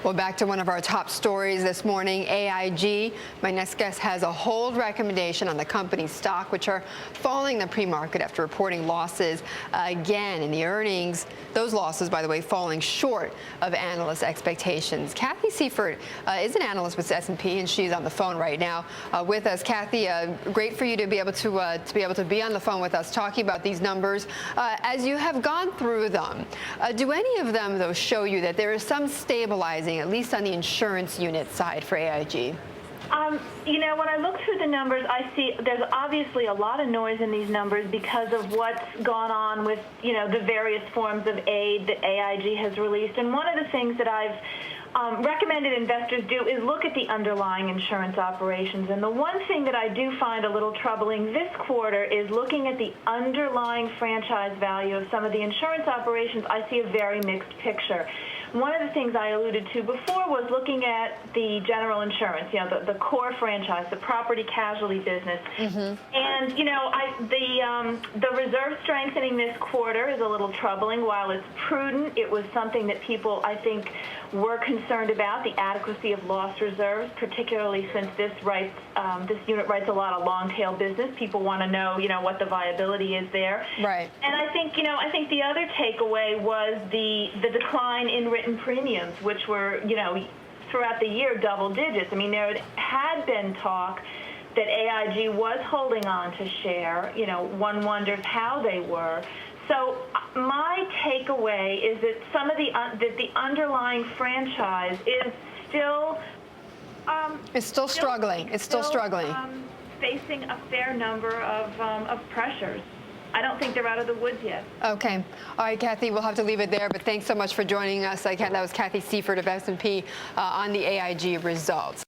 Well, back to one of our top stories this morning, AIG. My next guest has a hold recommendation on the company's stock, which are falling in the pre-market after reporting losses again in the earnings. Those losses, by the way, falling short of analyst expectations. Cathy Seifert is an analyst with S&P, and she's on the phone right now with us. Cathy, great for you to be able to be on the phone with us talking about these numbers. As you have gone through them, do any of them, though, show you that there is some stabilizing, at least on the insurance unit side for AIG? When I look through the numbers, I see there's obviously a lot of noise in these numbers because of what's gone on with, the various forms of aid that AIG has released. And one of the things that I've recommended investors do is look at the underlying insurance operations. And the one thing that I do find a little troubling this quarter is looking at the underlying franchise value of some of the insurance operations. I see a very mixed picture. One of the things I alluded to before was looking at the general insurance, the core franchise, the property casualty business. Mm-hmm. And, the reserve strengthening this quarter is a little troubling. While it's prudent, it was something that people, I think, were concerned about, the adequacy of loss reserves, particularly since this unit writes a lot of long-tail business. People want to know, what the viability is there. Right. And I think the other takeaway was the decline in written premiums, which were, throughout the year, double digits. I mean, there had been talk that AIG was holding on to share. One wonders how they were. So my takeaway is that that the underlying franchise is still struggling. It's still struggling. Facing a fair number of pressures. I don't think they're out of the woods yet. Okay. All right, Cathy, we'll have to leave it there, but thanks so much for joining us. That was Cathy Seifert of S&P on the AIG results.